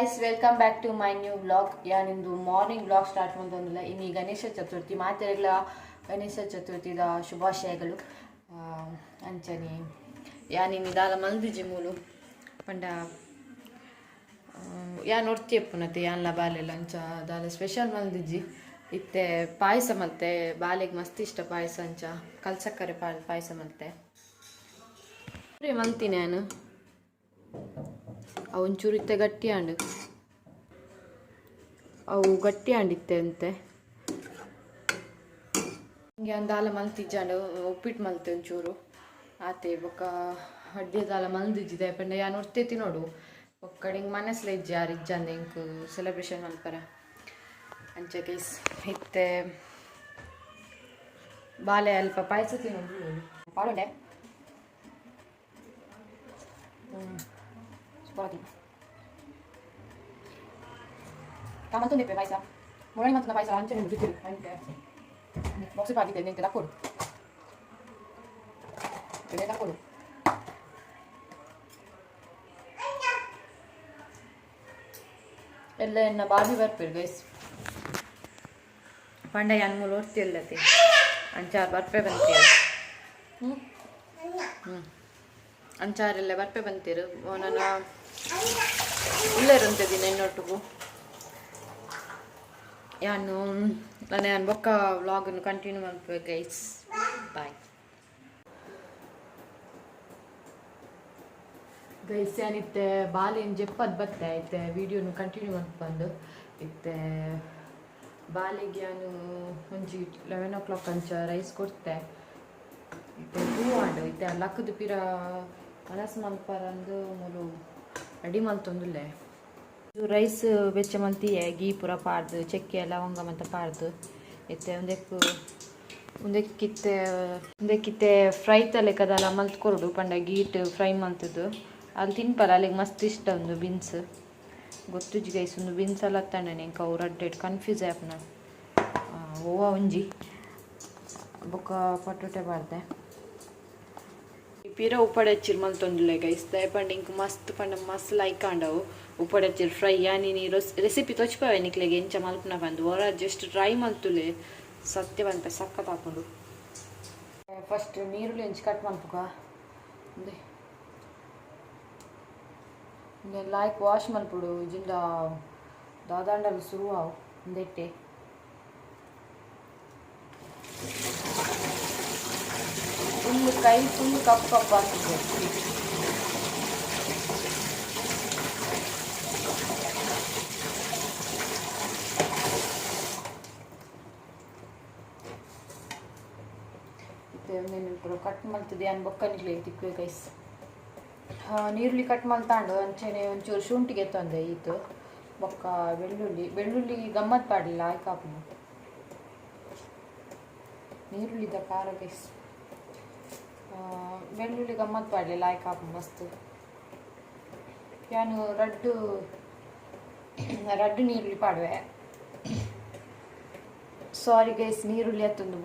guys, welcome back to my new vlog. ಯಾನಿಂದು morning vlog start ಮಾಡೋದಿಲ್ಲ. ಇನ್ನು ಗಣೇಶ ಚತುರ್ಥಿ ಮಾತೆರೆಗ್ಲ ಗಣೇಶ ಚತುರ್ಥಿದ ಶುಭಾಶಯಗಳು. ಅಂಚನೆ ಯಾನಿನ್ನು ದಾಲ ಮಲ್ದಿಜಿ ಮೂಲು ಪಂಡ ಯಾನ್ ಒರ್ತಿ ಎಪ್ಪುನತೆ ಯಾನ್ಲ ಬಾಲೆಲ್ಲ ಅಂಚ ದಾಲ ಸ್ಪೆಷಲ್ ಮಲ್ದಿಜಿ ಇತ್ತೆ ಪಾಯಸ ಮಲ್ತೆ ಬಾಲೆಗೆ ಮಸ್ತ್ ಇಷ್ಟ ಪಾಯಸ ಅಂಚ ಕಲ್ಸಕ್ಕರೆ ಪಾಯಸ ಮಲ್ತೆ ಮಲ್ತೀನಿ ನಾನು ಒಂಚೂರು ಇತ್ತೆ ಗಟ್ಟಿ ಆಂಡು ಅವು ಗಟ್ಟಿ ಆಂಡಿತ್ತೆ ಅಂತೆ ಹಿಂಗೆ ಅಂದಾಲ ಮಲ್ತಿಜ್ಜಾಂಡು ಉಪ್ಪಿಟ್ಟು ಮಲ್ತೆ ಒಂಚೂರು ಆತೆ ಬೊಕ್ಕ ಅಡ್ಡಿದಾಲ ಮಲ್ದಿಜ್ಜಿದೆ ಪಂಡ ಯಾನು ಹೊರ್ತೈತಿ ನೋಡು ಒಕ್ಕಡೆ ಹಿಂಗೆ ಮನಸ್ಲ ಇಜ್ಜಿ ಯಾರು ಇಜ್ಜಂದೆ ಹಿಂಗೆ ಸೆಲೆಬ್ರೇಷನ್ ಮಲ್ಪರ ಅಂಚೆ ಗೈಸ್ ಇತ್ತೆ ಬಾಲೆ ಅಲ್ಪ ಪಾಯಸ ತಿನ್ನೋದು ಪಾಡೋಡೆ ಕಾಮಂತು ನಿಪ್ಪೆ ಪಾಯಸ ಮೊಳಗೆ ಮಂತನ ಪಾಯಸ ಅಂಚೆ ಬಿಟ್ಟಿರು ಅಂತೆ ಬಾಕ್ಸ್ ಪಾಕಿದ್ದೆ ನಿಂತೆ ತಕ್ಕೊಡು ಬೆಲೆ ತಕ್ಕೊಡು ಎಲ್ಲ ಎನ್ನ ಬಾಬಿ ಬರ್ಪೇರು ಗೈಸ್ ಪಂಡ ಯಾನ್ಮೂಲು ಓದ್ತಿಲ್ಲತಿ ಅಂಚಾರು ಬರ್ಪೆ ಬಂತೀರು ಅಂಚಾರೆಲ್ಲ ಬರ್ಪೆ ಬಂತೀರು ನಾನು ಇಲ್ಲೇ ಇರಂತಿದ್ದೀನಿ ಇನ್ನೊಟ್ಟಿಗೂ ಯಾನು ನಾನು ಬೊಕ್ಕ ವ್ಲಾಗನ್ನು ಕಂಟಿನ್ಯೂ ಮಾಡ್ಬೇಕು ಗೈಸ್ ಬಾಯ್ ಗೈಸ್ ಏನಿತ್ತೆ ಬಾಲಿನ ಜೆಪ್ಪದು ಬತ್ತೆ ಐತೆ ವಿಡಿಯೋನು ಕಂಟಿನ್ಯೂ ಮಾಡ್ಕೊಂಡು ಇತ್ತೆ ಬಾಲಿಗೆ ನಾನು ಒಂಜಿ 11 o'clock ಅಂಚ ರೈಸ್ ಕೊಡ್ತೆ ಇತ್ತೆ ಹೂ ಆಂಡು ಇತ್ತೆ ಲಕ್ಕದು ಪಿರ ಮನಸ್ಸು ಮಲ್ಪರಂದು ಮೂಲು ರೆಡಿ ಮಲ್ತೊಂದುಲ್ಲೆ ರೈಸ್ ಬೆಚ್ಚ ಮಲ್ತಿಯೆ ಗೀ ಪೂರ ಪಾಡ್ದು ಚಕ್ಕೆ ಲವಂಗ ಮಂತ ಪಾಡ್ದು ಇತ್ತೆ ಒಂದಕ್ಕಿತ್ತೆ ಫ್ರೈ ತಲೆಕದಲ್ಲ ಮಲ್ತ್ ಕೊರಡು ಪಂಡ ಗೀಟ್ ಫ್ರೈ ಮಲ್ತದ್ದು ಅಲ್ಲಿ ತಿನ್ಪಲ್ಲ ಅಲ್ಲಿಗೆ ಮಸ್ತ್ ಇಷ್ಟ ಒಂದು ಬೀನ್ಸ್ ಗೊತ್ತುಜಿ ಗೈಸ್ ಒಂದು ಬೀನ್ಸ್ ಎಲ್ಲ ತಂಡ ನಿಂಗೆ ಅವ್ರು ಅಡ್ಡೇಟ್ ಕನ್ಫ್ಯೂಸ್ ಆ್ಯಪ್ನ ಓವ ಒಂಜಿ ಬೊಕ್ಕ ಪಟೋಟೆ ಬಾರ್ದೆ ಪೀರ ಉಪ್ಪಡೆ ಹಚ್ಚಿರ್ ಮಲ್ತೊಂದಿಲ್ಲ ಗೈಸ್ ದಯಪಂಡ ಇಂಕ್ ಮಸ್ತ್ ಪಂಡ ಮಸ್ತ್ ಲೈಕ್ ಆಂಡವು ಉಪ್ಪಡೆ ಹಚ್ಚಿರ್ ಫ್ರೈ ನೀನು ರೆಸಿಪಿ ತೊಚ್ಪವೆ ನಿಕ್ಲೆಗೆ ಎಂಚ ಮಲ್ಪನ ಬಂದು ಅವರ ಜಸ್ಟ್ ಟ್ರೈ ಮಲ್ತುಲೆ ಸತ್ಯ ಬಂತ ಸಕ್ಕತ್ ಹಾಕೊಂಡು ಫಸ್ಟ್ ನೀರುಳ್ಳಿ ಹೆಂಚು ಕಟ್ ಮಲ್ಪುಕ ಅಂದೆ ಲಾಯ್ಕ್ ವಾಶ್ ಮಲ್ಪುಡು ಜಿಂದ ದಾದಾಂಡಲು ಸುರುವಾವು ಒಂದೆಟ್ಟೆ ಫುಲ್ ಕೈ ಫುಲ್ ಕಪ್ ಆಗ್ತದೆ ಮತ್ತೆ ಕಟ್ ಮಲ್ತದೆ ಅನ್ ಬೊಕ್ಕನಿಗ್ಲೆ ತಿಕ್ವೆ ಗೈಸ್ ನೀರುಳ್ಳಿ ಕಟ್ ಮಲ್ತಾಂಡು ಅಂಚೆನೆ ಒಂಚೂರು ಶುಂಠಿಗೆ ತಂದೆ ಈತು ಬೊಕ್ಕ ಬೆಳ್ಳುಳ್ಳಿ ಗಮ್ಮತ್ ಪಾಡಲಿಲ್ಲ ಆಯ್ಕಾಪು ನೀರುಳ್ಳಿದ ಖಾರ ಗೈಸ್ ಬೆಳ್ಳುಳ್ಳಿ ಗಮ್ಮತ್ ಪಾಡಲಿಲ್ಲ ಆಯ್ಕಾಪು ಮಸ್ತ್ ನಾನು ರಡ್ಡು ನೀರುಳ್ಳಿ ಪಾಡುವೆ ಸಾರಿ ಗೈಸ್ ನೀರುಳ್ಳಿ ಹತ್ತೊಂದು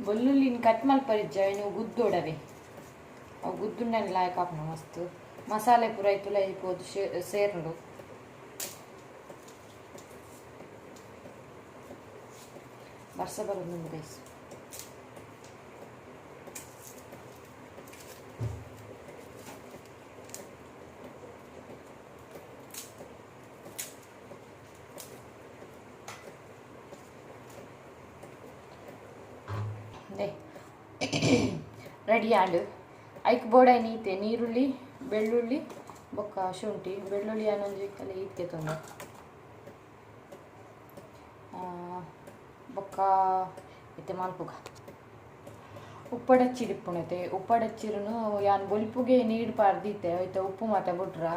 ಬೆಳ್ಳುಳ್ಳಿನ ಕಟ್ ಮಲ್ಪರಿಜ್ಜ ನೀವು ಗುದ್ದೋಡವೆ ಅವು ಗುದ್ದುಂಡನೆ ಲಾಯಕ್ ಹಾಕೋಣ ಮಸ್ತ್ ಮಸಾಲೆ ಪೂರ ಇತ್ತು ಲೈಪೋದು ಸೇರ್ನು ವರ್ಷ ಬರೋದು ಗೈಸ್ ರೆಡಿ ಆಂಡು ಐಕ್ ಬೋಡೈ ನೀತೆ ನೀರುಳ್ಳಿ ಬೆಳ್ಳುಳ್ಳಿ ಬೊಕ್ಕ ಶುಂಠಿ ಬೆಳ್ಳುಳ್ಳಿ ಅನ್ನೊಂದು ಕಲೆ ಈತೆ ತೊಂದ ಬೊಕ್ಕ ಇತ್ತೆ ಮಲ್ಪುಗ ಉಪ್ಪಡಚ್ಚಿಡಿಪ್ಪುಣತೆ ಉಪ್ಪಡಚ್ಚಿರೂ ಯಾನ್ ಬೊಲ್ಪುಗೆ ನೀರು ಪಾರ್ದಿತ್ತೆ ಐತೆ ಉಪ್ಪು ಮಾತ ಬಿಟ್ರ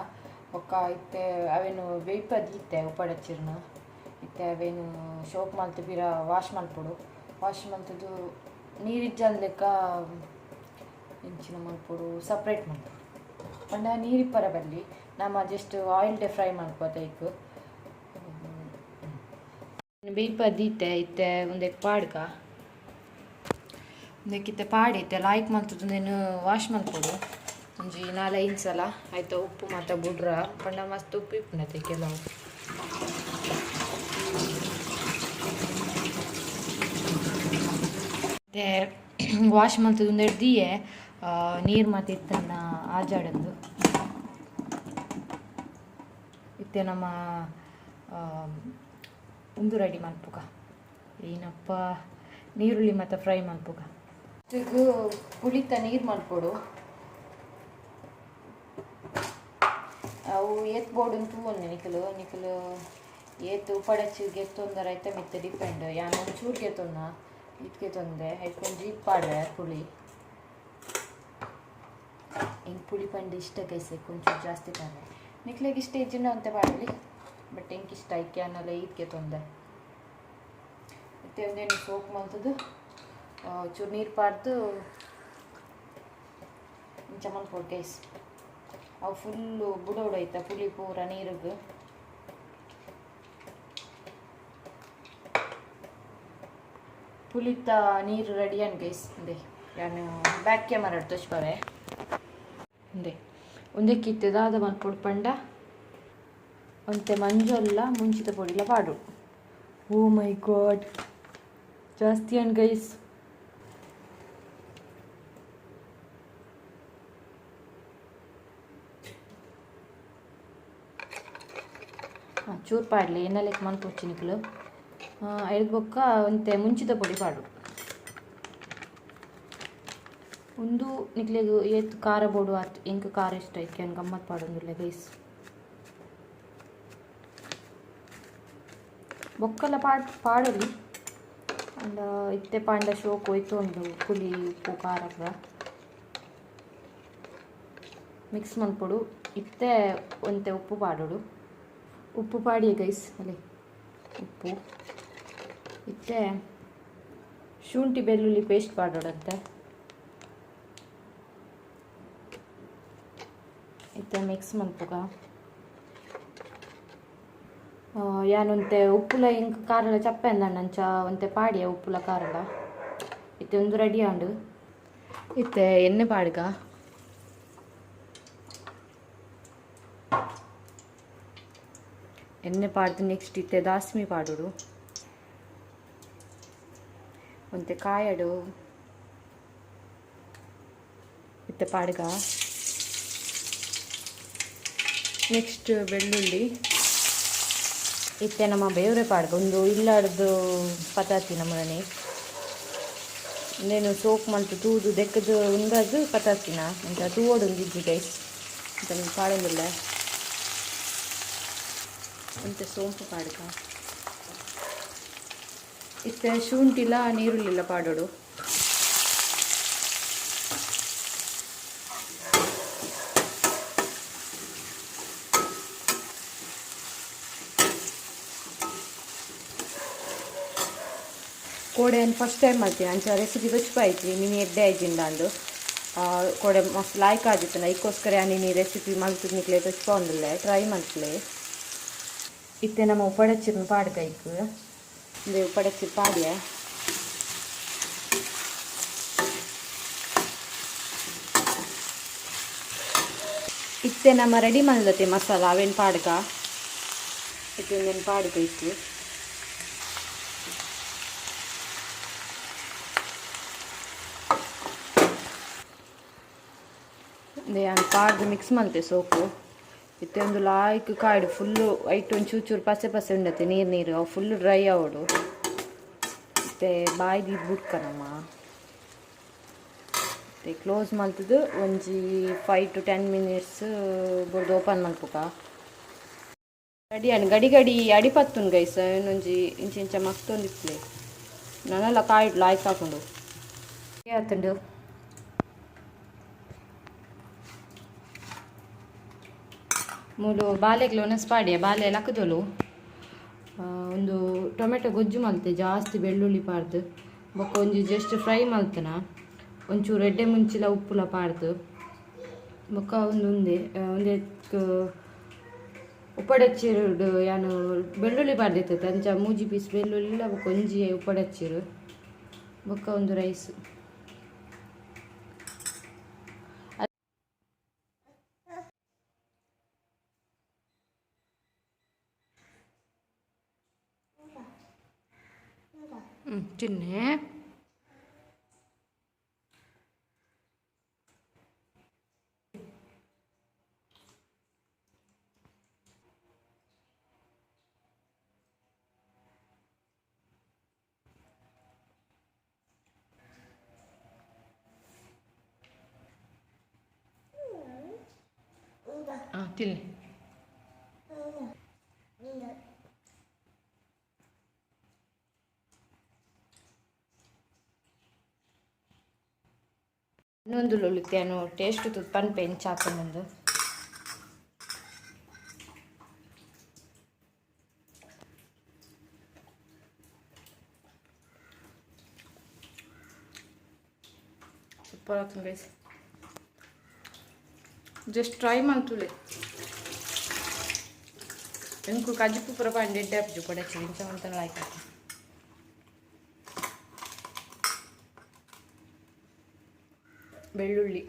ಬೊಕ್ಕ ಇತ್ತೆ ಅವೇನು ಬೇಯ್ಪದಿತ್ತೆ ಉಪ್ಪಡಚ್ಚಿರ್ನು ಇತ್ತೆ ಅವೇನು ಶೋಪ್ ಮಲ್ತು ಬೀರ ವಾಶ್ ಮಲ್ಪುಡು ವಾಶ್ ಮಲ್ತದು ನೀರಿಜ್ಜಲ್ ಲೆಕ್ಕ ಇಂಚಿನ ಮಲ್ಪುಡು ಸಪ್ರೇಟ್ ಮಲ್ಪುಡು ಪಂಡ ನೀರಿಪ್ಪರ ಬರಲಿ ನಮ್ಮ ಜಸ್ಟ್ ಆಯಿಲ್ಡೆ ಫ್ರೈ ಮಾಡ್ಕೋತ ಇಕ್ಕು ಬೇಯ್ಪದಿತ್ತೆ ಇತ್ತೆ ಒಂದೇ ಪಾಡ್ಕ ಒಂದಕ್ಕಿತ್ತೆ ಪಾಡಿತ್ತೆ ಲಾಯ್ಕ್ ಮಲ್ತದ್ದು ನೀನು ವಾಶ್ ಮಲ್ಪುಡು ಒಂಜಿ 4-5 ಸಲ ಆಯ್ತು ಉಪ್ಪು ಮಾತ ಬುಡ್ರ ಪಂಡ ಮಸ್ತ್ ಉಪ್ಪು ಇಪ್ಪುನತೆ ಕೆಲವು ಮತ್ತೆ ವಾಶ್ ಮಲ್ತದ ಒಂದು ಹಿಡ್ದಿಯೇ ನೀರು ಮಾತ ಇತ್ತನ್ನ ಆಜಾಡಂದು ಇತ್ತೆ ನಮ್ಮ ಒಂದು ರೆಡಿ ಮಲ್ಪುಗ ಏನಪ್ಪ ನೀರುಳ್ಳಿ ಮತ್ತು ಫ್ರೈ ಮಲ್ಪುಗ ಈಗ ಪುಳಿತ ನೀರು ಮಲ್ಪೊಡು ಅವು ಏತ್ ಬೋರ್ಡ್ ಅಂತೂ ಒಂದು ನಿಖಲು ಏತು ಪಡಚಿಗೆ ತೊಂದರೆ ಆಯ್ತಾ ಮಿತ್ತೆ ಡಿಪೆಂಡ್ ಯಾನು ಒಂಚೂರಿಗೆ ತೊಂದ ಇದಕ್ಕೆ ತೊಂದೆ ಐತ್ಕೊಂಡು ಜೀಪ್ ಪಾಡ್ರೆ ಪುಳಿ ಹಿಂಗೆ ಪುಳಿ ಪಂಡು ಇಷ್ಟ ಕೈಸೆ ಕೊಂಚೂರು ಜಾಸ್ತಿ ಪಾಡ್ರೆ ನಿಕ್ಲಿಗೆ ಇಷ್ಟ ಇಜ್ಜಿನ ಅಂತ ಪಾಡಲಿ ಬಟ್ ಹೆಂಗೆ ಇಷ್ಟ ಐಕೆ ಅನ್ನಲ್ಲ ಇದಕ್ಕೆ ತೊಂದೆ ಮತ್ತೆ ಒಂದೇನು ಸೋಪ್ ಮಾಡ್ತದ್ದು ಚೂರು ನೀರು ಪಾಡ್ದು ಇಂಚ ಮಲ್ಕೊಡು ಗೈಸ್ ಅವು ಫುಲ್ಲು ಬುಡೋಡೈತ ಪುಳಿ ಪೂರ ನೀರಿಗೆ ಪುಳಿತ ನೀರು ರೆಡಿ ಅನ್ ಗೈಸ್ ಅಂದೆ ನಾನು ಬ್ಯಾಕ್ ಕ್ಯಾಮರಾ ತೋರಿಸ್ಬಾವೆ ಅಂದೆ ಒಂದೇ ಕಿತ್ತದಾದ ಮಲ್ಪೊಡು ಪಂಡ ಒಂತೆ ಮಂಜಲ್ಲ ಮುಂಚಿತ ಪೊಡಿಲ ಪಾಡು ಓ ಮೈ ಗಾಡ್ ಜಾಸ್ತಿ ಅನ್ ಗೈಸ್ ಚೂರು ಪಾಡಲಿ ಎಣ್ಣೆಲೆಕ್ಕೆ ಮಲ್ಪೊಚ್ಚಿ ನಿಕ್ಲು ಐದು ಬೊಕ್ಕ ಒಂತೆ ಮುಂಚಿತ ಪೊಡಿ ಪಾಡು ಒಂದು ನಿಕ್ಲೆಗು ಏತ್ ಖಾರ ಬೋಡು ಆತು ಎಂಕ್ ಖಾರ ಇಷ್ಟ ಐಕೆ ಅನ್ ಗಮ್ಮತ್ ಪಾಡೊಂದುಲ್ಲೆ ಗೈಸ್ ಬೊಕ್ಕಲ ಪಾಡಲಿ ಅಂಡ ಇತ್ತೆ ಪಾಂಡ ಶೋಕು ಹೋಯ್ತು ಉಂಡು ಪುಳಿ ಉಪ್ಪು ಖಾರ ಮಿಕ್ಸ್ ಮಲ್ಪೊಡು ಇತ್ತೆ ಒಂತೆ ಉಪ್ಪು ಪಾಡೋಡು ಉಪ್ಪು ಪಾಡಿಯೇ ಗೈಸ್ ಅಲ್ಲಿ ಉಪ್ಪು ಇತ್ತೆ ಶುಂಠಿ ಬೆಳ್ಳುಳ್ಳಿ ಪೇಸ್ಟ್ ಪಾಡೋಡಂತೆ ಇತ್ತೆ ಮಿಕ್ಸ್ ಮಲ್ಪುಗ ಯಾನೊಂತೆ ಉಪ್ಪುಲ ಇಂಕ ಕಾರಲ ಚಪ್ಪೆ ಅಂದಂಚ ಒಂತೆ ಪಾಡಿಯ ಉಪ್ಪುಲ ಕಾರಲ ಇತ್ತೆ ಒಂದು ರೆಡಿ ಆಂಡು ಇತ್ತೆ ಎಣ್ಣೆ ಪಾಡ್ಗ ಎಣ್ಣೆ ಪಾಡ್ದು ನೆಕ್ಸ್ಟ್ ಇತ್ತೆ ದಾಸ್ಮಿ ಪಾಡೋಡು ಒಂತೆ ಕಾಯಡು ಇತ್ತೆ ಪಾಡ್ಗ ನೆಕ್ಸ್ಟ್ ಬೆಳ್ಳುಳ್ಳಿ ಇತ್ತೆ ನಮ್ಮ ಬೇವ್ರೆ ಪಾಡ್ಗ ಒಂದು ಇಲ್ಲಾಡ್ದು ಪತಾತಿ ನಮ್ಮನೆ ಇನ್ನೇನು ಸೋಪ್ ಮಲ್ತು ತೂದು ದೆಕ್ಕದು ಉಂಡದು ಪತಾತಿನ ಅಂತ ತೂವೋಡು ಒಂದಿಜ್ಜಿ ಗೈಸ್ ಅಂತ ಪಾಡೋದಿಲ್ಲ ಅಂತೆ ಸೋಂಪು ಪಾಡ್ಗ ಇತ್ತೆ ಶುಂಠಿಲ ನೀರುಳ್ಳಿಲ್ಲ ಪಾಡೋಡು ಕೋಡೆ ಫಸ್ಟ್ ಟೈಮ್ ಮಾಡ್ತೀನಿ ಅಂಚ ರೆಸಿಪಿ ಗೊಚ್ಪಾಯ್ತು ನೀನು ಎಡ್ಡೆ ಆಯ್ತಿಂದ ಅಂದು ಕೋಡೆ ಮಸ್ತ್ ಲಾಯ್ಕ್ ಆದಿತ್ತು ಇದಕ್ಕೋಸ್ಕರ ನೀನು ರೆಸಿಪಿ ಮಲ್ತು ನಿಕ್ಲೆ ಗೊಚ್ಕೊಂದಿಲ್ಲ ಟ್ರೈ ಮಾಡ್ತಲೇ ಇತ್ತೆ ನಮ್ಮ ಉಪಡಚ್ಚಿನ ಪಾಡ್ಗ ಇಕ್ಕು ಇದು ಉಪಡಚ್ಚಿ ಪಾಡ್ಯ ಇತ್ತೆ ನಮ್ಮ ರೆಡಿ ಮಾಡ್ಲತ್ತೆ ಮಸಾಲ ಅವೇನು ಪಾಡ್ಗ ಇತ್ತೆ ಒಂದೇನು ಪಾಡ್ಗ ಇತ್ತು ಪಾಡ್ದು ಮಿಕ್ಸ್ ಮಲ್ತೆ ಸೋಪು ಇತ್ತೆ ಒಂದು ಲಾಯ್ಕ್ ಕಾಯ್ಡು ಫುಲ್ಲು ಐಟ್ ಒಂದು ಚೂರು ಪಸೆ ಉಂಡತ್ತೆ ನೀರು ಅವು ಫುಲ್ಲು ಡ್ರೈ ಆವಡು ಮತ್ತೆ ಬಾಯ್ದು ಬಿಡ್ಕ ನಮ್ಮ ಮತ್ತೆ ಕ್ಲೋಸ್ ಮಲ್ತದು ಒಂಜಿ 5 to 10 minutes ಬೊಡ್ದು ಓಪನ್ ಮಲ್ಪುಕ ಗಡಿ ಗಡಿ ಅಡಿಪತ್ತುಂಡು ಗೈಸ್ ಇನ್ನೊಂಜಿ ಇಂಚ ಮಸ್ತೊಂದಿತ್ಲೆ ನಾನೆಲ್ಲ ಕಾಯ್ಡು ಲಾಯ್ಕ್ ಹಾಕೊಂಡು ಆತುಂಡು ಮೂಲು ಬಾಲೆಗ್ಲು ಒನಸ್ಪಾಡಿಯ ಬಾಲೆ ಲಕ್ಕದೊಲು ಒಂದು ಟೊಮೆಟೊ ಗೊಜ್ಜು ಮಲ್ತೆ ಜಾಸ್ತಿ ಬೆಳ್ಳುಳ್ಳಿ ಪಾಡ್ದು ಬೊಕ್ಕ ಒಂಜಿ ಜಸ್ಟ್ ಫ್ರೈ ಮಲ್ತನ ಒಂಚೂರು ಎಡ್ಡೆ ಮುಂಚಿಲ ಉಪ್ಪುಲ ಪಾಡ್ದು ಬೊಕ್ಕ ಒಂದೇ ಉಪ್ಪಡಚ್ಚಿರು ಯಾನು ಬೆಳ್ಳುಳ್ಳಿ ಪಾಡ್ದಿತ್ತು ಅಂಚ 3 ಪೀಸ್ ಬೆಳ್ಳುಳ್ಳಿ ಬೊಕ್ಕ ಒಂಜಿ ಉಪ್ಪಡಚ್ಚಿರು ಬೊಕ್ಕ ಒಂದು ರೈಸ್ ಚಿನ್ನೆ ತಿನ್ನಿ ಇನ್ನೊಂದು ಲೊಲಿತೇನು ಟೇಸ್ಟ್ ತುಪ್ಪನ್ ಪೆಂಚಾಪನೊಂದು ಸೂಪರ್ ಆಗ್ತದೆ ಗೈಸ್ ಜಸ್ಟ್ ಟ್ರೈ ಮಾಡ್ತುಲೆ ಎಂಕು ಕಜಿಪು ಪುರ ಪಂಡೆ ಡೆಪ್ಜು ಕೊಡಚ್ಚಿ ಇಂಚ ಲೈಕ್ ಬೆಳ್ಳುಳ್ಳಿ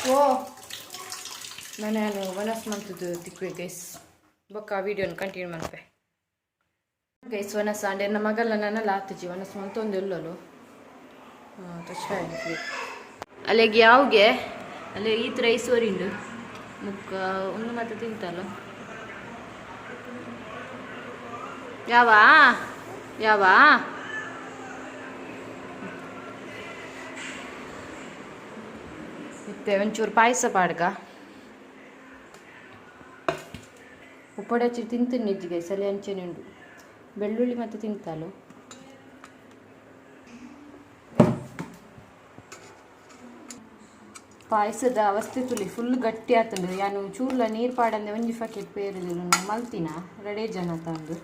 ಓ ನಾನು ವನಸ್ ಮಂತದ್ದು ತಿಕ್ವೆ ಗೈಸ್ ಬೊಕ್ಕ ವಿಡಿಯೋನ ಕಂಟಿನ್ಯೂ ಮಾಡ್ತೆ ಗೈಸ್ ವನಸ್ ಅಂಡೆ ನನ್ನ ಮಗಲ್ಲ ನನ್ನಲ್ಲ ಆತಜಿ ವನಸ್ ಮಂತೊಂದು ಎಲ್ಲಲು ತಕ್ಷ ಅಲ್ಲಿಗೆ ಯಾವ್ಗೆ ಅಲ್ಲಿ ಈತ್ ರೈಸ್ ಓರಿಂಡು ಮುಕ್ಕ ಒಂದು ಮತ್ತೆ ತಿಂತಲ್ಲ ಯಾವ ಯಾವ ಮತ್ತೆ ಒಂಚೂರು ಪಾಯಸ ಪಾಡ್ಗ ಉಪ್ಪಡೆ ಹಚ್ಚಿ ತಿಂತೀನಿ ನಿಜ್ಜಿಗೆ ಸಲಿ ಅಂಚೆನೆ ಉಂಡು ಬೆಳ್ಳುಳ್ಳಿ ಮತ್ತೆ ತಿಂತಲ್ಲ ಪಾಯಸದ ಅವಸ್ಥೆ ತುಳಿ ಫುಲ್ ಗಟ್ಟಿ ಆತಂದು ಯಾನು ಚೂರ್ಲ ನೀರು ಪಾಡಂದೆ ಒಂಜಿ ಪ್ಯಾಕೆಟ್ ಪೇರಿಲ್ಲ ಮಲ್ತಿನ ರೆಡೇ ಜನ ತಂದು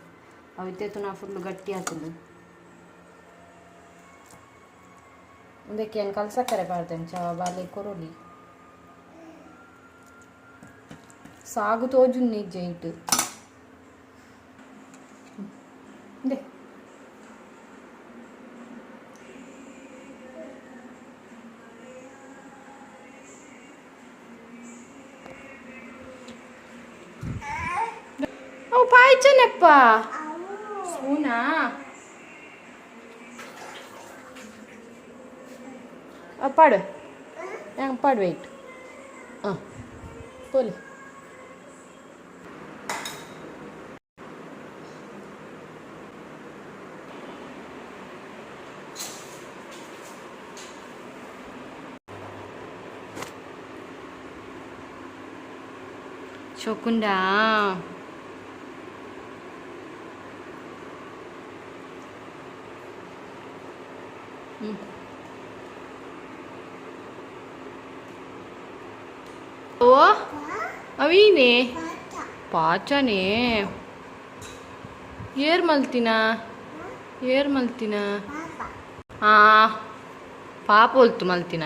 ಅವಿತ್ತೇತು ನಾ ಫುಲ್ ಗಟ್ಟಿ ಆತಂದು ಅದಕ್ಕೆ ಏನು ಕಲ್ಸಕ್ಕರೆ ಪಾಡ್ತೇನೆ ಚವ ಬಾಲೆ ಕೊರೋಲಿ ಸಾಗು ತೋಜು ನಿಜ ಇಟ್ಟು ದೇ ಓ ಪಾಯ್ಚನಪ್ಪ ಸ್ಪೂನಾ ಪಾಡು ಹೆಂಗೆ ಪಾಡು ವೆಯ್ಟ್ ಪೋಲಿ ചോക്കുണ്ടാ ಓ ಅವೀನೇ ಪಾಚನೇ ಏರ್ ಮಲ್ತಿನ ಪಾಪ ಹೊಲ್ತು ಮಲ್ತಿನ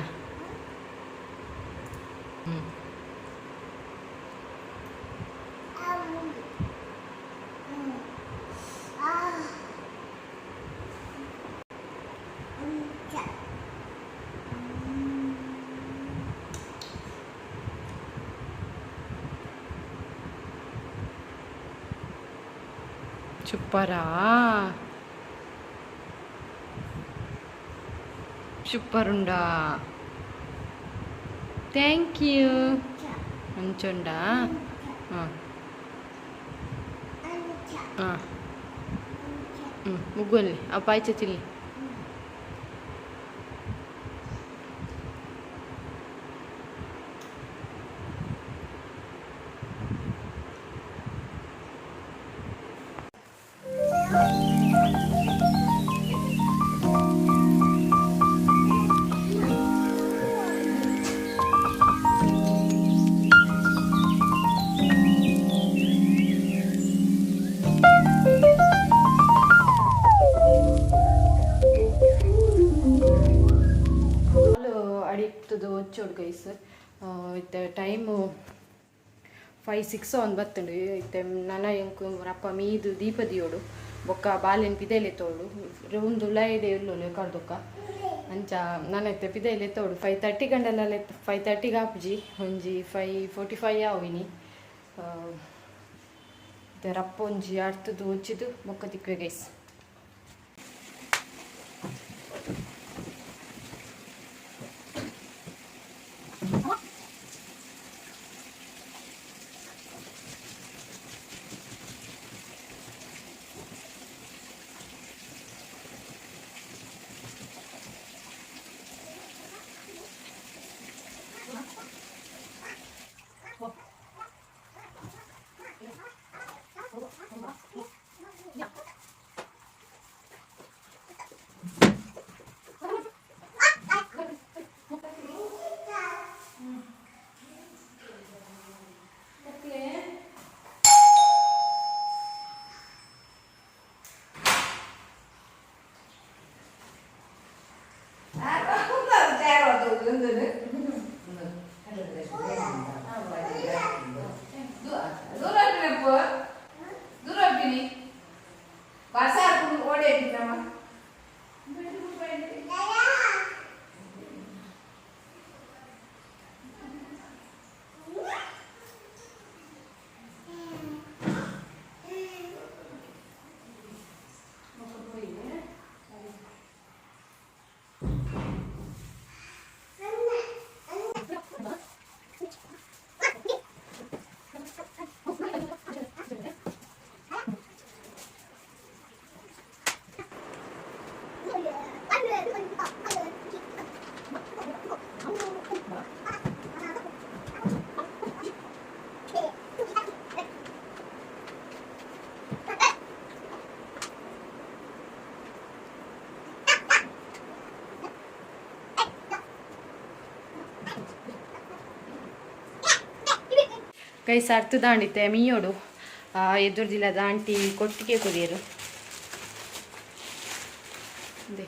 సూపరుండా థ్యాంక్ యూ మంచుండా ముగ్గుల్ని ఆ పై చేతుల్ని వచ్చాడు గైస్ అయితే టైము 5-6 ಒಂದು ಬತ್ತುಂಡು అయితే ನನ್ನ ಎಂಕು ರಪ್ಪ ಮೀದು ದೀಪ ದಿಯೋಡು ಬೊಕ್ಕ ಬಾಲೆನ್ ಪಿದೆಲೆ ತೋಡು ಒಂದು ಲೈಡೆ ಇಲ್ಲೋಲೆ ಕರ್ದೊಕ್ಕ ಅಂಚ ನಾನೈತೆ ಪಿದೈಲೆ ತೋಡು 5:30 ಗಂಡಲೆಲ್ಲ 5:30 ಆಪುಜಿ ಒಂಜಿ 5:45 ಆವಿನಿ ರಪ್ಪ ಒಂಜಿ ಅರ್ತದು ಉಚ್ಚಿದು ಮೊಕ್ಕ ತಿಕ್ವೆ ಗೈಸ್. ಗೈಸ್ ಅರ್ಥ ದಾಂಡಿತ್ತೆ ಮೀಯೋಡು ಎದುರ್ದಿಲ್ಲದ ಆಂಟಿ ಕೊಟ್ಟಿಗೆ ಕೊರಿಯರು ಅದೇ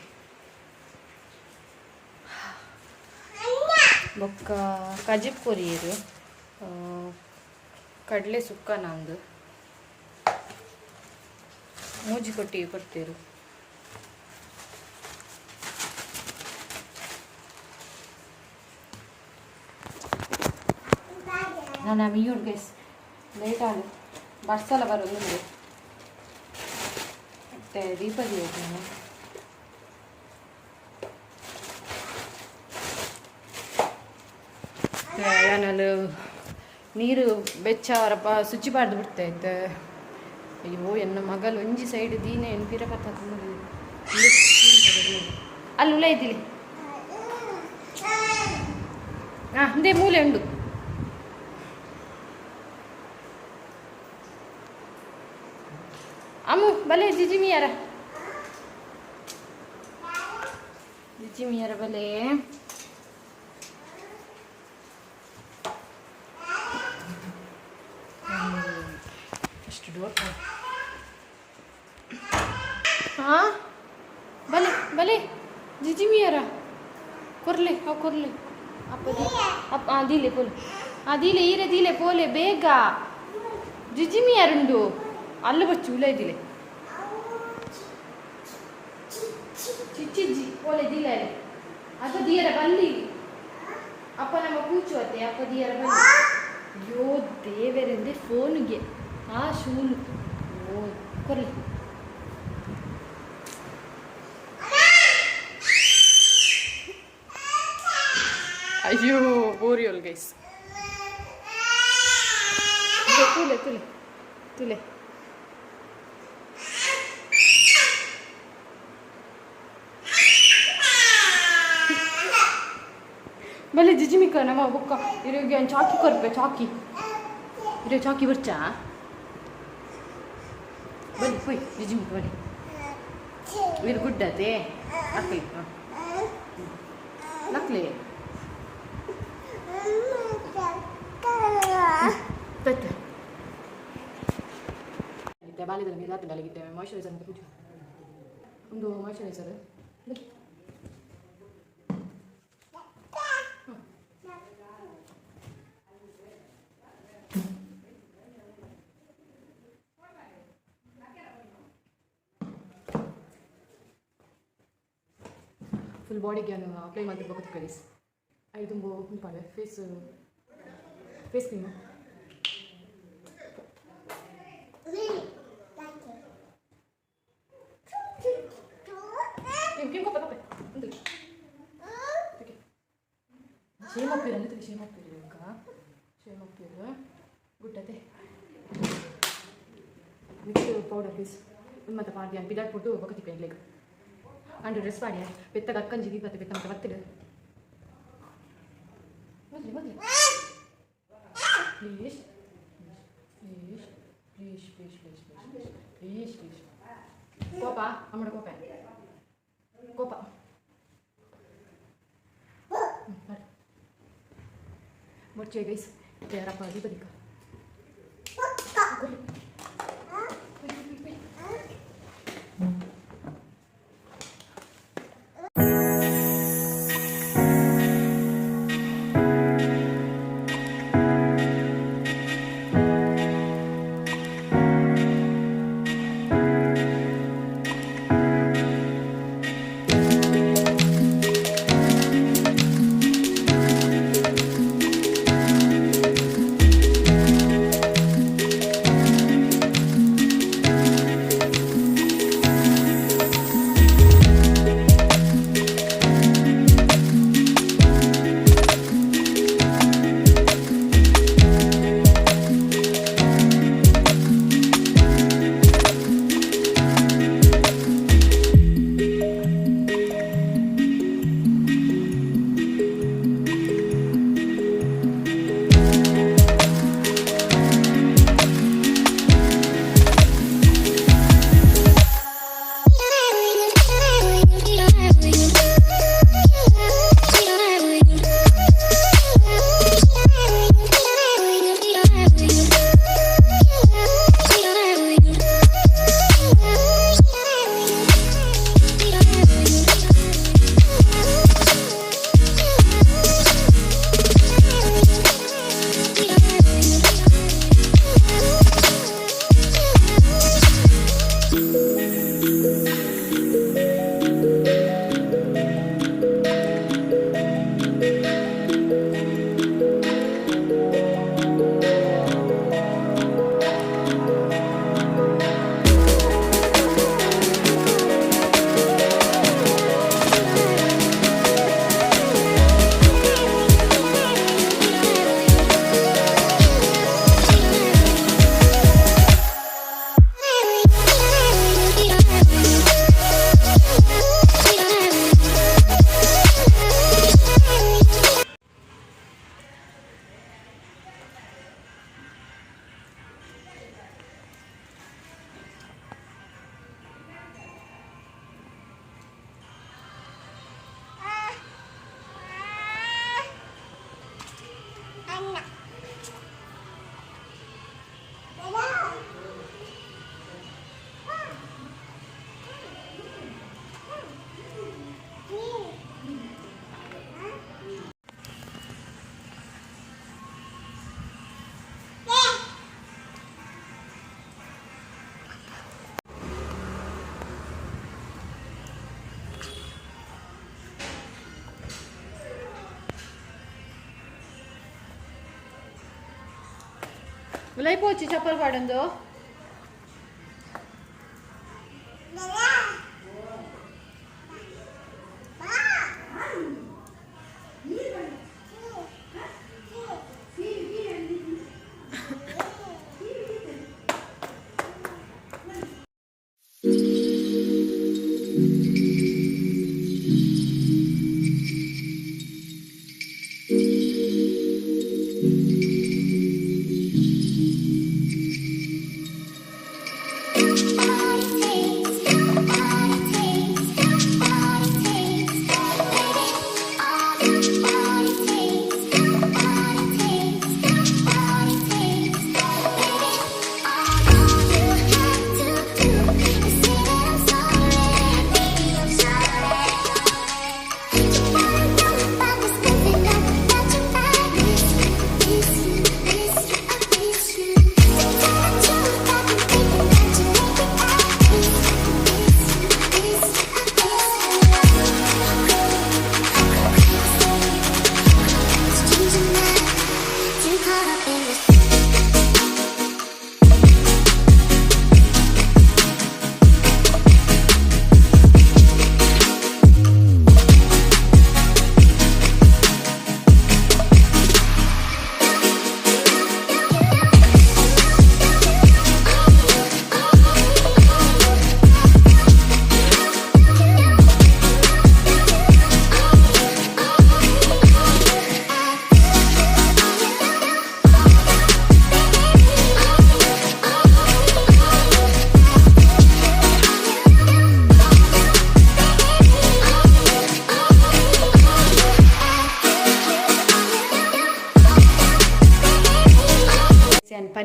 ಬೊಕ್ಕ ಕಜಿಪ್ ಕೊರಿಯರು ಕಡಲೆ ಸುಕ್ಕ ನಂದು ಮೂಜಿ ಕೊಟ್ಟಿಗೆ ಕೊಡ್ತೇರು. ನಾನು ಮೀಯೋಡು ಗೈಸ್ ಲೇಟ್ ಆಡು ಬರ್ಸಲ್ಲ ಬರೋದು ನಿಮಗೆ ಮತ್ತೆ ದೀಪದಿ ಹೋಗಿ ನಾನು ನೀರು ಬೆಚ್ಚ ಅವರಪ್ಪ ಶುಚಿಬಾರ್ದು ಬಿಡ್ತಾಯಿತ್ತು. ಅಯ್ಯೋ ಎನ್ನ ಮಗಲು ಒಂಜಿ ಸೈಡ್ ದೀನೆ ಎನ್ಪಿರ ಕತ್ತ ಅಲ್ಲಿ ಉಳ ಇದ್ದಿಲಿ ಹಿಂದೆ ಮೂಲೆ ಉಂಡು. ಅಮ್ಮು ಬಲೆ ಜಿಜಿಮಿಯರ ಬಲೆ ಅಷ್ಟು ಡೋರ್ ಹಾಂ ಬಲೆ ಬಲೆ ಜಿಜಿಮಿಯರ ಕೊರ್ಲೆ ಕೊರ್ಲೆ ಅಪ್ಪ ದೀಲೆ ಪೋಲೆ ದೀಲೆ ಈರೆ ದೀಲೆ ಪೋಲೆ ಬೇಗ ಜಿಜಿಮಿಯರುಂಡು ಅಲ್ಲ ಬಚ್ಚು ಉಲ ಇದ್ದಿಲೆ ಚಿಚ್ಚಿಜ್ಜಿ ಓಲೆ ದಿಲ್ಲ ಅಪ್ಪ ದಿಯರ ಬಲ್ಲಿ ಅಪ್ಪ ನಮ್ಮ ಕೂಚುವತ್ತೆ ಅಪ್ಪ ದಿಯರ ಬಲ್ಲಿ. ಅಯ್ಯೋ ದೇವರೆಂದೆ ಫೋನ್ಗೆ ಶೂನು ಓ ಕೊರ್ಲಿ ಅಯ್ಯೋ ಬೋರಿಯೋಲ್ ಗೈಸ್ ತುಲೆ ತುಲೆ ತುಲೆ ಬಲೆ ಜಿಜಿಮಿಕ ನಮ್ಮ ಬುಕ್ಕ ಇರೋಗೆ ಒಂದು ಚಾಕಿ ಕೊರ್ಪೆ ಚಾಕಿ ಇರೋ ಚಾಕಿ ಬರ್ಚಾ ಬಲಿ ಪೊಯ್ ಜಿಜಿಮಿಕ ಬಲಿ ಇರು ಗುಡ್ಡತೆ ಅಕ್ಕಲಿ ನಕ್ಲಿ ಬಾಲ್ಯದಲ್ಲಿ ಮೇಲೆ ಹಾಕೊಂಡು ಅಲ್ಲಿಗಿದ್ದೇವೆ ಮಾಯ್ಶ್ಚರೈಸರ್ ಅಂತ ಕೂತು ಒಂದು ಮಾಯ್ಶ್ಚರೈಸರ್ ಫುಲ್ ಬಾಡಿಗೆ ಅಪ್ಲೈ ಮಾಡಿರ್ಬೇಕು ಗೈಸ್. ಐದು ತುಂಬ ಉಂಟಾಳೆ ಫೇಸ್ ಕ್ರೀಮು. ಕ್ಷೇಮಪ್ಪೀರು ಅಂದ್ರೆ ಕ್ಷೇಮಪ್ಪೀರು ಅಕ್ಕ, ಕ್ಷೇಮಪ್ಪೀರು ಗುಟ್ಟತೆ ಮಿಕ್ಸ್ ಪೌಡರ್ ಪ್ಲೀಸ್ ಮತ್ತೆ ಪಾಡ್ಯ ಬಿದಾಟ್ ಕೊಟ್ಟು ಬಕತಿ ಪೇನ್ಲೆಗ್ ಅಂಡು ಡ್ರೆಸ್ ಪಾಡ್ಯ ಬೆತ್ತಗ ಅಕ್ಕಂಜಿ ದೀಪತ್ತೆ ಬೆತ್ತ ಮತ್ತೆ ಬತ್ತಿಡು ಮೊದಲು ಮೊದಲು please please please please please please please please ಕೋಪ ಅಮ್ಮಡ ಕೋಪ ಕೋಪ ಮುಚ್ಚೆ ಗೈಸ್ ತಯಾರಪ್ಪ ದೀಪದಿಕ್ಕ అయిపోవచ్చు చెప్పలు పడందో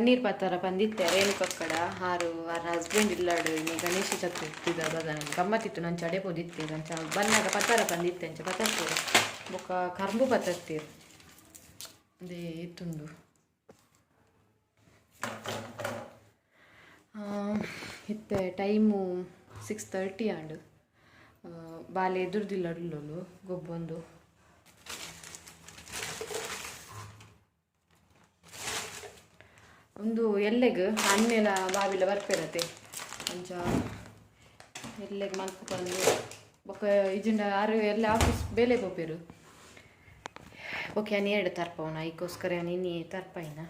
ಪನ್ನೀರ್ ಪತ್ತಾರ ಬಂದಿತ್ತೆ ರೇಣುಕಕ್ಕಡ ಹಾರು ಅವ್ರ ಹಸ್ಬೆಂಡ್ ಇಲ್ಲಾಡು ಇನ್ನು ಗಣೇಶ ಚತುರ್ಥಿ ನನಗೆ ಗಮ್ಮತ್ತಿತ್ತು ನಾನು ಚಡೆ ಪೋದಿತ್ತೆ ನಂಚ ಬಂದಾಗ ಪತ್ತಾರ ಬಂದಿತ್ತೆ ಅಂಚ ಪತ್ತತ್ತೀರು ಬೊಕ್ಕ ಕರ್ಬು ಪತ್ತತ್ತೀರು ಅದೇ ತುಂಡು ಇತ್ತೆ ಟೈಮು 6:30 ಆಂಡು ಬಾಲೆ ಎದುರ್ದಿಲ್ಲಡು ಗೊಬ್ಬೊಂದು ಒಂದು ಎಲ್ಲೆಗ್ ಹಣ್ಣೆಲ್ಲ ಬಾವಿಲ ಬರ್ಪಿರತ್ತೆ ಅಂಚ ಎಲ್ಲೆಗ್ ಮಲ್ಪು ಬಂದು ಬೊಕ್ಕ ಇಜಿಂಡ ಆರು ಎಲ್ಲ ಆಫೀಸ್ ಬೇಲೆ ಬೋಪೇರು ಓಕೆ ನಾನು 2 ತರ್ಪವನ ಐಕೋಸ್ಕರ ನೀನೇ ತರ್ಪಾಯಿನ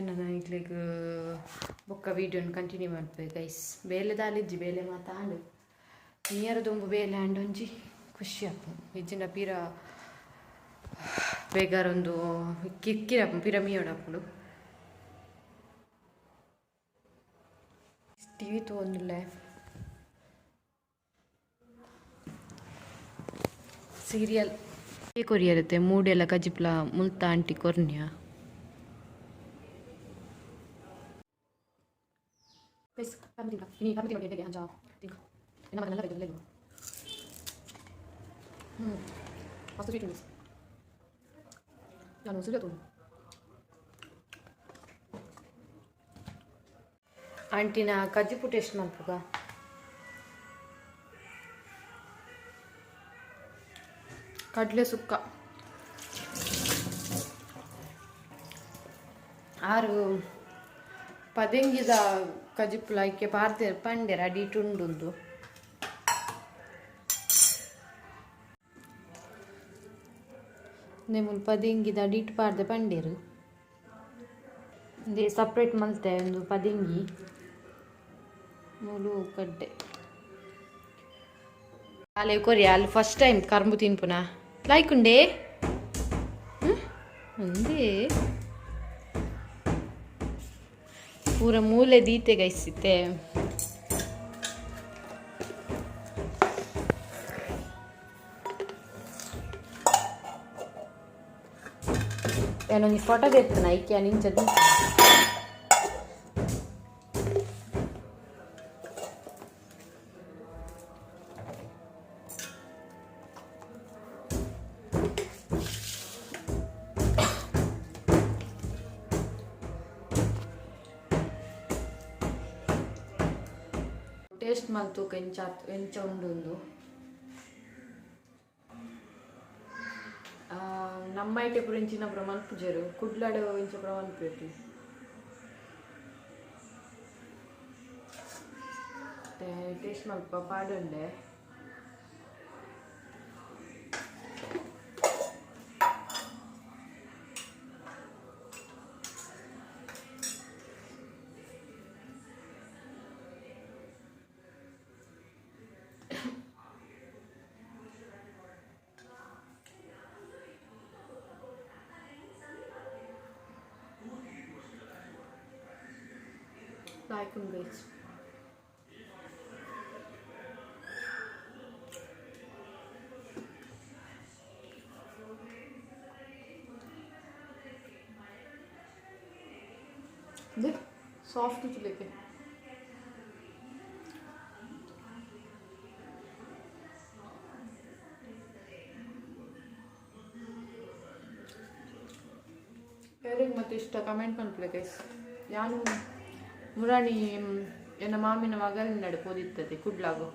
ನಾನು ಇಟ್ಲಿಗೆ ಬೊಕ್ಕ ವೀಡಿಯೋನ ಕಂಟಿನ್ಯೂ ಮಾಡ್ಬೇಕು ಗೈಸ್ ಬೇಲೆ ದಾಲಿಜ್ಜಿ ಬೇಲೆ ಮಾತಾಡು ನೀರದೊಂಬು ಬೇಲೆ ಆಂಡ್ ಒಂಜಿ ಖುಷಿ ಆಪು ಇಜ್ಜಿನ ಪೀರ ಬೇಗಾರೊಂದು ಕಿಕ್ಕಿರಪ್ಪ ಪೀರ ಮೀಯೋಡಪ್ಪುಡು ಟಿವಿ ತಗೊಂಡಿಲ್ಲ ಸೀರಿಯಲ್ ಕೊರಿಯರುತ್ತೆ ಮೂಡೆಲ್ಲ ಕಜಿಪ್ಲ ಮುಲ್ತಾ ಆಂಟಿ ಕೊರ್ನ್ಯಾ Guys, kamu tinggal. Ini kamu tinggal gede aja. Tinggal. Ini makan lagi dulu. Pasti tulis. Jangan sudah tuh. Auntie na kajipu taste ಮಾಡ್ಪುಗ ಕಡ್ಲೆ ಸುಕ್ಕ ಆರು ಪದೆಂಗಿದ ಕಜಿಪ್ಪುಲ ಐಕೆ ಪಾರ್ತೆ ಪಂಡೆರ ಅಡಿಟುಂಡುಂದು ನೆಮುಲ್ ಪದೆಂಗಿದ ಅಡಿಟ್ ಪಾರ್ದೆ ಪಂಡೇರು ಒಂದೇ ಸಪ್ರೇಟ್ ಮಲ್ತೆ ಒಂದು ಪದೆಂಗಿ ಮೂಲು ಕಡ್ಡೆ ಅಲೆ ಕೊರಿ ಅಲ್ಲಿ ಫಸ್ಟ್ ಟೈಮ್ ಕರ್ಮು ತಿನ್ಪುನ ಲೈಕ್ ಉಂಡೆ ಒಂದೇ ಪೂರ ಮೂಲೆ ದೀತೆ ಗೈಸಿತ್ತೆ ಏನೊಂದು ಫೋಟೋ ತೆಗ್ತಾನ ಐಕೆ ನಿಂಚದು ಟೇಸ್ಟ್ ಮಾಡ್ತು ಎಂಚ ಉಂಡು ನಮ್ಮ ಐಟೆ ಪುರ ಇಂಚಿನ ಪುರ ಮಲ್ಪುಜೆರು ಕುಡ್ಲಾಡು ಇಂಚ ಪುರ ಮಲ್ಪೇಟಿ ಟೇಸ್ಟ್ ಮಲ್ಪ ಪಾಡುಂಡೆ like them guys. देख सॉफ्ट कुछ लेके ಯಾರಿಗೆ ಮತ್ತೆ ಇಷ್ಟ ಕಮೆಂಟ್ ಮಾಡ್ಲಿ ಗೈಸ್ ಯಾನು ಮುರಾಣಿ ಎನ್ನ ಮಾಮಿನ ಮಗನ ನಡ್ಕೋದಿತ್ತದೆ ಕುಡ್ಲಾಗು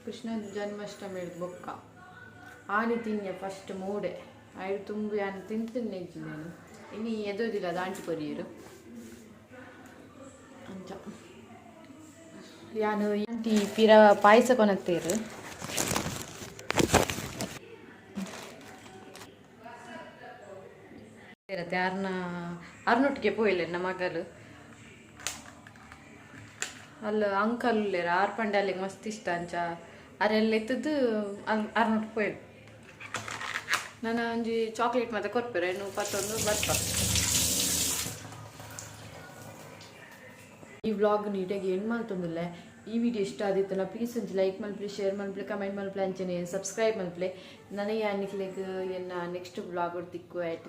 ಕೃಷ್ಣ ಜನ್ಮಾಷ್ಟಮಿ ಬೊಕ್ಕ ಆನಿ ತಿನ್ನೆ ಫಸ್ಟ್ ಮೂಡೆ ಐದು ತುಂಬಿ ಆನೆ ತಿಂತೀನಿ ನಾನು ಇನ್ನು ಎದೋದಿಲ್ಲ ದಾಂಟಿ ಕೊರಿಯರು ಅಂಚ ಯಾನು ಆಂಟಿ ಪಿರ ಪಾಯಸ ಕೊನತ್ತೇರು ಇರತ್ತೆ ಅರ್ನೊಟ್ಟಿಗೆ ಪೋಯಿಲ್ಲ ನಮ್ಮ ಮಗಲು ಅಲ್ಲ ಅಂಕಲ್ ಆರು ಪಂಡೆ ಅಲ್ಲಿಗೆ ಮಸ್ತ್ ಇಷ್ಟ ಅಂಚ ಅರೆಲ್ಲ ಎತ್ತದು ಅರ್ನೊಟ್ಟು ಪೋಯ್ ನಾನು ಒಂಜಿ ಚಾಕ್ಲೇಟ್ ಮತ್ತೆ ಕೊರ್ಪೆರ ಇನ್ನು 21 ಬರ್ಪ ಈ ವ್ಲಾಗ್ ನೀಟಾಗಿ ಏನು ಮಾಡ್ತಂದಿಲ್ಲ ಈ ವಿಡಿಯೋ ಇಷ್ಟ ಆದಿತ್ತಲ್ಲ ಪ್ಲೀಸ್ ಒಂಜಿ ಲೈಕ್ ಮಲ್ಪ್ಲೆ ಶೇರ್ ಮಲ್ಪ್ಲೆ ಕಮೆಂಟ್ ಮಲ್ಪ್ಲೆ ಅಂಚನೆ ಸಬ್ಸ್ಕ್ರೈಬ್ ಮಲ್ಪ್ಲೆ ನನಗೆ ಅನ್ನಿಕ್ಲೆಗ್ ಎನ್ನ ನೆಕ್ಸ್ಟ್ ವ್ಲಾಗ್ ತಿಕ್ಕು ಆಯ್ತು